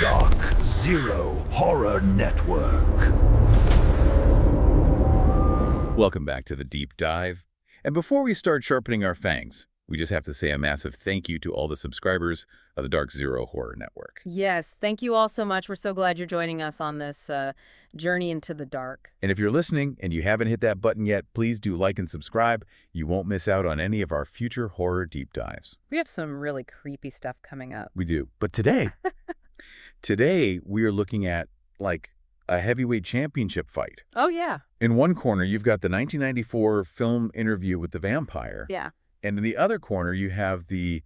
Dark Zero Horror Network. Welcome back to the Deep Dive. And before we start sharpening our fangs, we just have to say a massive thank you to all the subscribers of the Dark Zero Horror Network. Yes, thank you all so much. We're so glad you're joining us on this journey into the dark. And if you're listening and you haven't hit that button yet, please do like and subscribe. You won't miss out on any of our future horror deep dives. We have some really creepy stuff coming up. We do. But today we are looking at, like, a heavyweight championship fight. Oh, yeah. In one corner, you've got the 1994 film Interview with the Vampire. Yeah. And in the other corner, you have the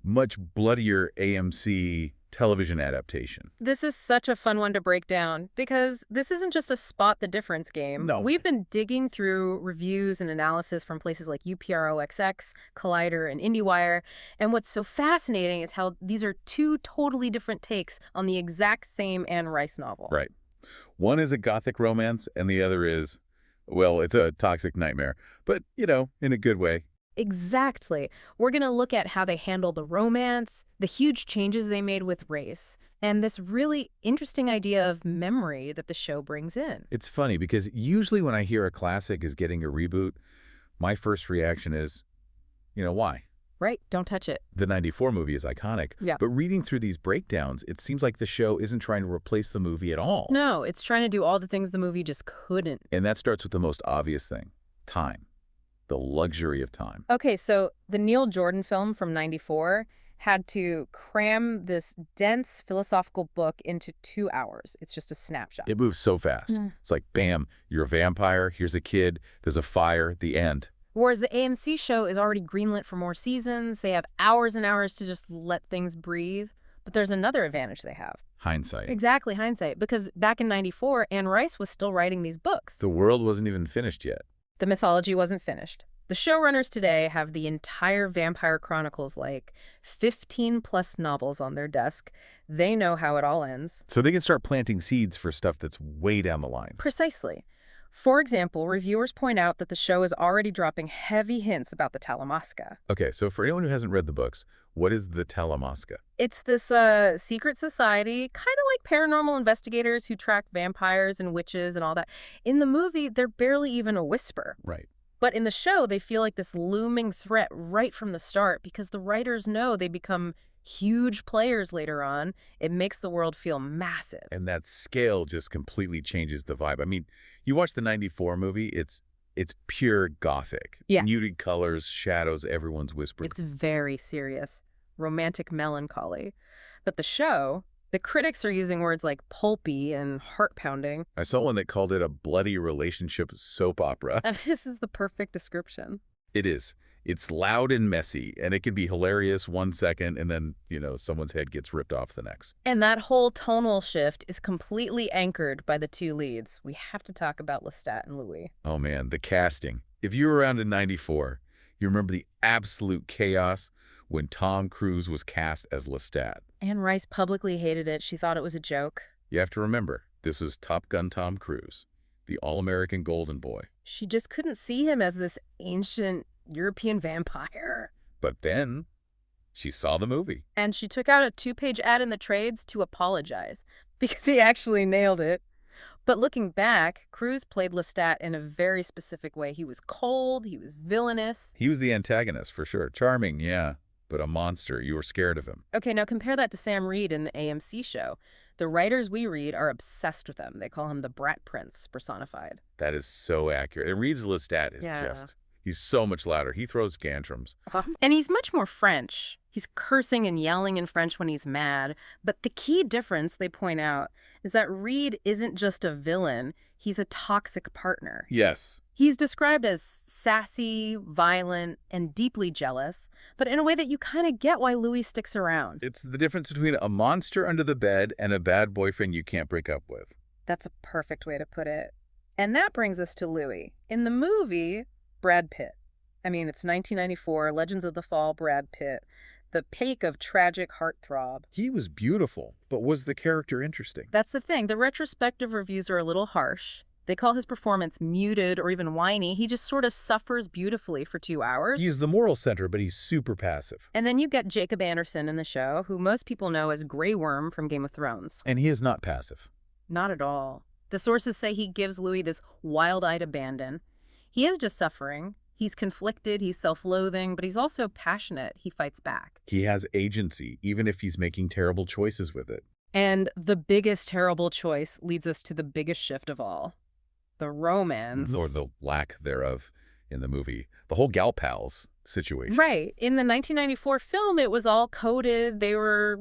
much bloodier AMC television adaptation. This is such a fun one to break down because this isn't just a spot the difference game. No. We've been digging through reviews and analysis from places like UPROXX, Collider, and IndieWire. And what's so fascinating is how these are two totally different takes on the exact same Anne Rice novel. Right. One is a Gothic romance, and the other is, well, it's a toxic nightmare. But, you know, in a good way. Exactly. We're going to look at how they handle the romance, the huge changes they made with race, and this really interesting idea of memory that the show brings in. It's funny because usually when I hear a classic is getting a reboot, my first reaction is, you know, why? Right, don't touch it. The 94 movie is iconic, Yeah. but reading through these breakdowns, it seems like the show isn't trying to replace the movie at all. No, it's trying to do all the things the movie just couldn't. And that starts with the most obvious thing, time. The luxury of time. Okay, so the Neil Jordan film from '94 had to cram this dense philosophical book into 2 hours. It's just a snapshot. It moves so fast. It's like, bam, you're a vampire, here's a kid, there's a fire, the end. Whereas the AMC show is already greenlit for more seasons. They have hours and hours to just let things breathe. But there's another advantage they have. Hindsight. Exactly, hindsight. Because back in '94, Anne Rice was still writing these books. The world wasn't even finished yet. The mythology wasn't finished. The showrunners today have the entire Vampire Chronicles, like 15-plus novels on their desk. They know how it all ends. So they can start planting seeds for stuff that's way down the line. Precisely. For example, reviewers point out that the show is already dropping heavy hints about the Talamasca. Okay, so for anyone who hasn't read the books, what is the Talamasca? It's this secret society, kind of like paranormal investigators who track vampires and witches and all that. In the movie, they're barely even a whisper. Right. But in the show, they feel like this looming threat right from the start because the writers know they become huge players later on. It makes the world feel massive. And that scale just completely changes the vibe. I mean, you watch the 94 movie, it's pure Gothic. Yeah. Muted colors, shadows, everyone's whispering. It's very serious, romantic melancholy. But the show, the critics are using words like pulpy and heart-pounding. I saw one that called it a bloody relationship soap opera. And this is the perfect description. It is. It's loud and messy, and it can be hilarious 1 second, and then, you know, someone's head gets ripped off the next. And that whole tonal shift is completely anchored by the two leads. We have to talk about Lestat and Louis. Oh, man, the casting. If you were around in 94, you remember the absolute chaos when Tom Cruise was cast as Lestat. Anne Rice publicly hated it. She thought it was a joke. You have to remember, this was Top Gun Tom Cruise, the all-American golden boy. She just couldn't see him as this ancient European vampire. But then she saw the movie. And she took out a 2-page ad in the trades to apologize because he actually nailed it. But looking back, Cruise played Lestat in a very specific way. He was cold, he was villainous. He was the antagonist, for sure. Charming, yeah, but a monster. You were scared of him. Okay, now compare that to Sam Reed in the AMC show. The writers we read are obsessed with him. They call him the Brat Prince personified. That is so accurate. And Reed's Lestat is just... He's so much louder. He throws tantrums. And he's much more French. He's cursing and yelling in French when he's mad. But the key difference, they point out, is that Reed isn't just a villain. He's a toxic partner. Yes. He's described as sassy, violent, and deeply jealous, but in a way that you kind of get why Louis sticks around. It's the difference between a monster under the bed and a bad boyfriend you can't break up with. That's a perfect way to put it. And that brings us to Louis. In the movie, Brad Pitt. I mean, it's 1994, Legends of the Fall, Brad Pitt. The peak of tragic heartthrob. He was beautiful, but was the character interesting? That's the thing. The retrospective reviews are a little harsh. They call his performance muted or even whiny. He just sort of suffers beautifully for 2 hours. He's the moral center, but he's super passive. And then you get Jacob Anderson in the show, who most people know as Grey Worm from Game of Thrones. And he is not passive. Not at all. The sources say he gives Louis this wild-eyed abandon. He is just suffering. He's conflicted, he's self-loathing, but he's also passionate. He fights back. He has agency, even if he's making terrible choices with it. And the biggest terrible choice leads us to the biggest shift of all. The romance. Or the lack thereof in the movie. The whole gal pals situation. Right. In the 1994 film, it was all coded. They were,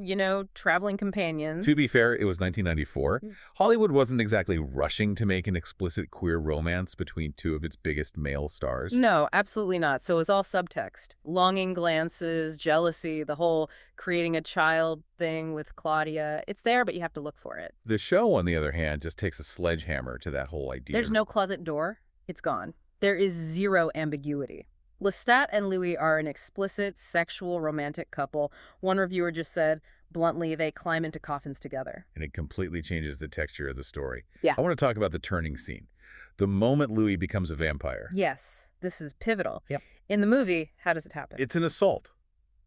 traveling companions. To be fair, it was 1994. Mm. Hollywood wasn't exactly rushing to make an explicit queer romance between two of its biggest male stars. No, absolutely not. So it was all subtext. Longing glances, jealousy, the whole creating a child thing with Claudia. It's there, but you have to look for it. The show, on the other hand, just takes a sledgehammer to that whole idea. There's no closet door. It's gone. There is zero ambiguity. Lestat and Louis are an explicit, sexual, romantic couple. One reviewer just said, bluntly, they climb into coffins together. And it completely changes the texture of the story. Yeah. I want to talk about the turning scene. The moment Louis becomes a vampire. Yes, this is pivotal. Yep. In the movie, how does it happen? It's an assault.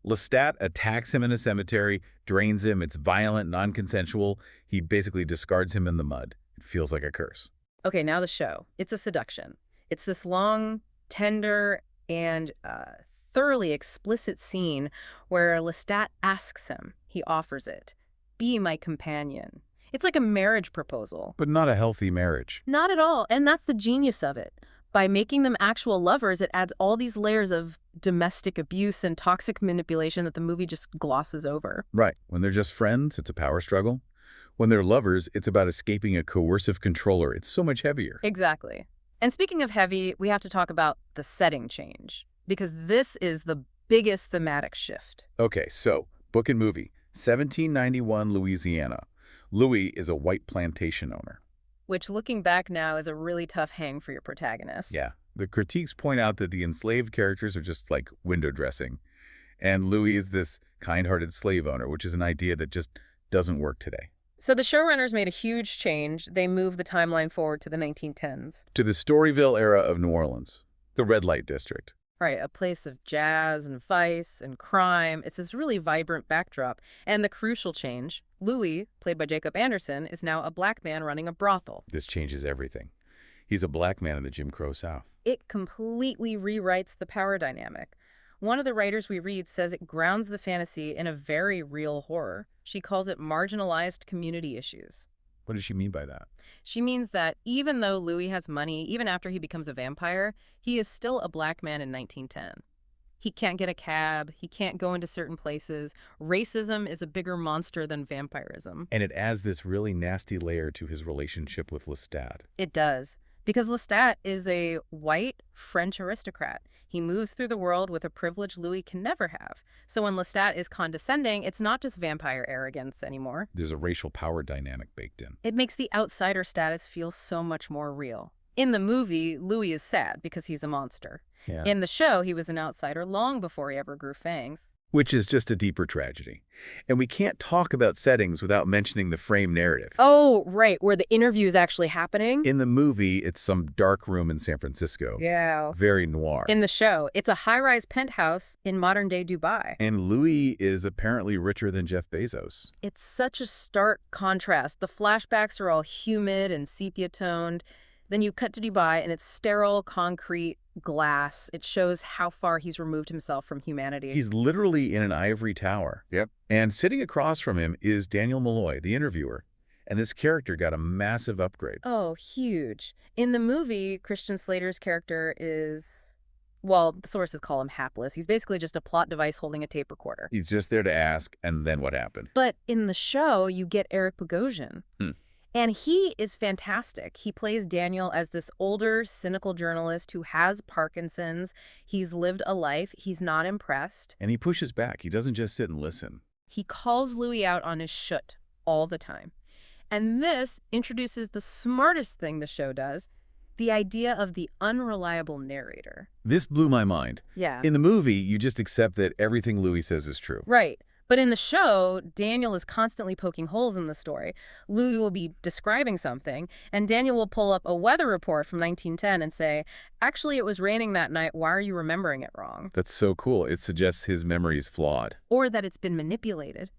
Lestat attacks him in a cemetery, drains him. It's violent, non-consensual. He basically discards him in the mud. It feels like a curse. Okay, now the show. It's a seduction. It's this long, tender, and thoroughly explicit scene where Lestat asks him, he offers it, be my companion. It's like a marriage proposal. But not a healthy marriage. Not at all, and that's the genius of it. By making them actual lovers, it adds all these layers of domestic abuse and toxic manipulation that the movie just glosses over. Right. When they're just friends, it's a power struggle. When they're lovers, it's about escaping a coercive controller. It's so much heavier. Exactly. And speaking of heavy, we have to talk about the setting change, because this is the biggest thematic shift. Okay, so book and movie, 1791 Louisiana. Louis is a white plantation owner. Which, looking back now, is a really tough hang for your protagonist. Yeah. The critiques point out that the enslaved characters are just like window dressing. And Louis is this kind-hearted slave owner, which is an idea that just doesn't work today. So the showrunners made a huge change. They moved the timeline forward to the 1910s. To the Storyville era of New Orleans, the red light district. Right, a place of jazz and vice and crime. It's this really vibrant backdrop. And the crucial change, Louis, played by Jacob Anderson, is now a black man running a brothel. This changes everything. He's a black man in the Jim Crow South. It completely rewrites the power dynamic. One of the writers we read says it grounds the fantasy in a very real horror. She calls it marginalized community issues. What does she mean by that? She means that even though Louis has money, even after he becomes a vampire, he is still a black man in 1910. He can't get a cab. He can't go into certain places. Racism is a bigger monster than vampirism. And it adds this really nasty layer to his relationship with Lestat. It does. Because Lestat is a white French aristocrat. He moves through the world with a privilege Louis can never have. So when Lestat is condescending, it's not just vampire arrogance anymore. There's a racial power dynamic baked in. It makes the outsider status feel so much more real. In the movie, Louis is sad because he's a monster. Yeah. In the show, he was an outsider long before he ever grew fangs. Which is just a deeper tragedy. And we can't talk about settings without mentioning the frame narrative. Oh, right, where the interview is actually happening? In the movie, it's some dark room in San Francisco. Yeah. Very noir. In the show, it's a high-rise penthouse in modern-day Dubai. And Louis is apparently richer than Jeff Bezos. It's such a stark contrast. The flashbacks are all humid and sepia-toned. Then you cut to Dubai, and it's sterile, concrete, glass. It shows how far he's removed himself from humanity. He's literally in an ivory tower. Yep. And sitting across from him is Daniel Malloy, the interviewer. And this character got a massive upgrade. Oh, huge. In the movie, Christian Slater's character is, well, the sources call him hapless. He's basically just a plot device holding a tape recorder. He's just there to ask, and then what happened? But in the show, you get Eric Bogosian. And he is fantastic. He plays Daniel as this older, cynical journalist who has Parkinson's. He's lived a life. He's not impressed. And he pushes back. He doesn't just sit and listen. He calls Louis out on his shut all the time. And this introduces the smartest thing the show does, the idea of the unreliable narrator. This blew my mind. Yeah. In the movie, you just accept that everything Louis says is true. Right. But in the show, Daniel is constantly poking holes in the story. Louis will be describing something, and Daniel will pull up a weather report from 1910 and say, actually, it was raining that night. Why are you remembering it wrong? That's so cool. It suggests his memory is flawed. Or that it's been manipulated.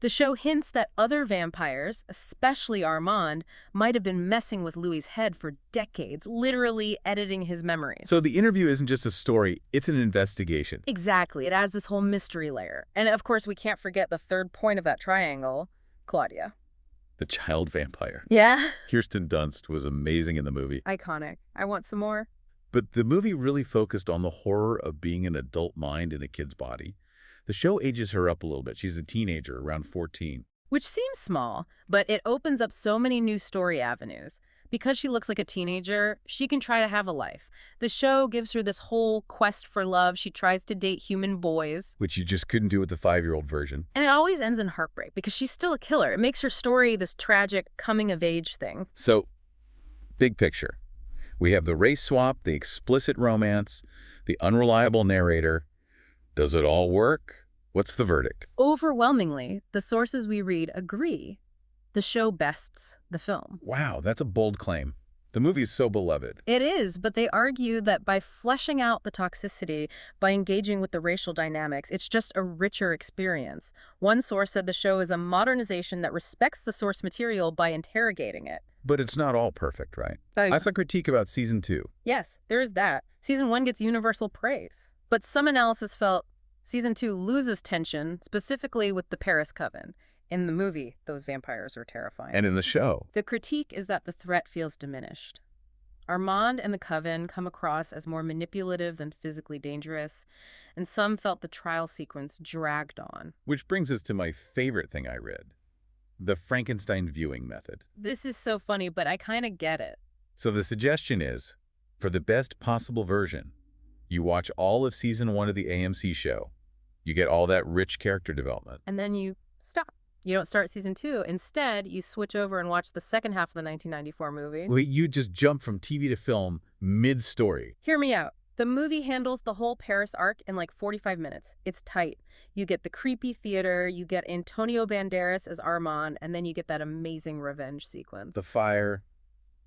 The show hints that other vampires, especially Armand, might have been messing with Louis's head for decades, literally editing his memories. So the interview isn't just a story, it's an investigation. Exactly. It has this whole mystery layer. And of course, we can't forget the third point of that triangle, Claudia. The child vampire. Yeah? Kirsten Dunst was amazing in the movie. Iconic. I want some more. But the movie really focused on the horror of being an adult mind in a kid's body. The show ages her up a little bit. She's a teenager, around 14. Which seems small, but it opens up so many new story avenues. Because she looks like a teenager, she can try to have a life. The show gives her this whole quest for love. She tries to date human boys. Which you just couldn't do with the 5-year-old version. And it always ends in heartbreak because she's still a killer. It makes her story this tragic coming-of-age thing. So, big picture. We have the race swap, the explicit romance, the unreliable narrator. Does it all work? What's the verdict? Overwhelmingly, the sources we read agree. The show bests the film. Wow, that's a bold claim. The movie is so beloved. It is, but they argue that by fleshing out the toxicity, by engaging with the racial dynamics, it's just a richer experience. One source said the show is a modernization that respects the source material by interrogating it. But it's not all perfect, right? I saw critique about Season 2. Yes, there is that. Season 1 gets universal praise. But some analysis felt Season 2 loses tension, specifically with the Paris Coven. In the movie, those vampires are terrifying. And in the show. The critique is that the threat feels diminished. Armand and the Coven come across as more manipulative than physically dangerous, and some felt the trial sequence dragged on. Which brings us to my favorite thing I read. The Frankenstein viewing method. This is so funny, but I kind of get it. So the suggestion is, for the best possible version, you watch all of Season 1 of the AMC show. You get all that rich character development. And then you stop. You don't start Season 2. Instead, you switch over and watch the second half of the 1994 movie. Wait, you just jump from TV to film mid-story. Hear me out. The movie handles the whole Paris arc in like 45 minutes. It's tight. You get the creepy theater, you get Antonio Banderas as Armand, and then you get that amazing revenge sequence. The fire,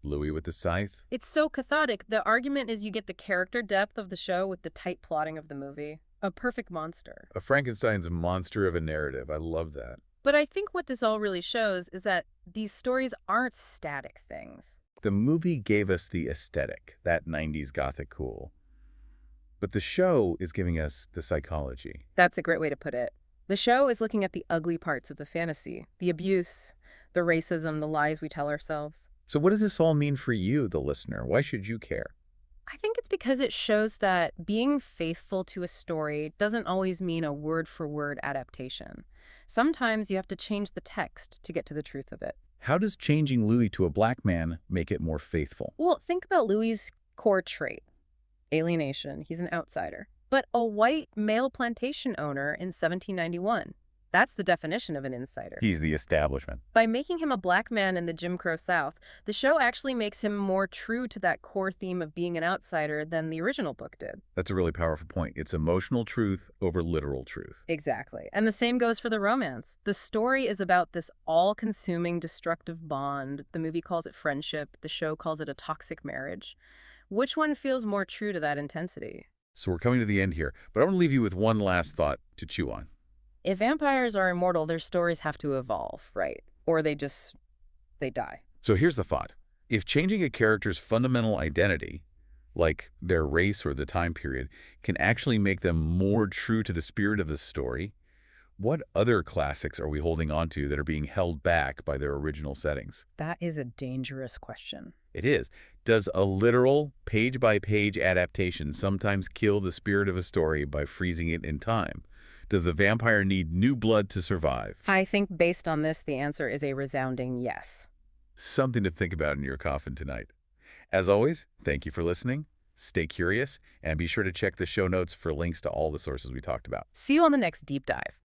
Louis with the scythe. It's so cathartic. The argument is you get the character depth of the show with the tight plotting of the movie. A perfect monster. A Frankenstein's monster of a narrative. I love that. But I think what this all really shows is that these stories aren't static things. The movie gave us the aesthetic, that 90s Gothic cool. But the show is giving us the psychology. That's a great way to put it. The show is looking at the ugly parts of the fantasy, the abuse, the racism, the lies we tell ourselves. So what does this all mean for you, the listener? Why should you care? I think it's because it shows that being faithful to a story doesn't always mean a word-for-word adaptation. Sometimes you have to change the text to get to the truth of it. How does changing Louis to a black man make it more faithful? Well, think about Louis's core trait. Alienation. He's an outsider. But a white male plantation owner in 1791. That's the definition of an insider. He's the establishment. By making him a black man in the Jim Crow South, the show actually makes him more true to that core theme of being an outsider than the original book did. That's a really powerful point. It's emotional truth over literal truth. Exactly. And the same goes for the romance. The story is about this all-consuming destructive bond. The movie calls it friendship. The show calls it a toxic marriage. Which one feels more true to that intensity? So we're coming to the end here, but I want to leave you with one last thought to chew on. If vampires are immortal, their stories have to evolve, right? Or they die. So here's the thought. If changing a character's fundamental identity, like their race or the time period, can actually make them more true to the spirit of the story, what other classics are we holding on to that are being held back by their original settings? That is a dangerous question. It is. Does a literal, page-by-page adaptation sometimes kill the spirit of a story by freezing it in time? Does the vampire need new blood to survive? I think based on this, the answer is a resounding yes. Something to think about in your coffin tonight. As always, thank you for listening. Stay curious, and be sure to check the show notes for links to all the sources we talked about. See you on the next deep dive.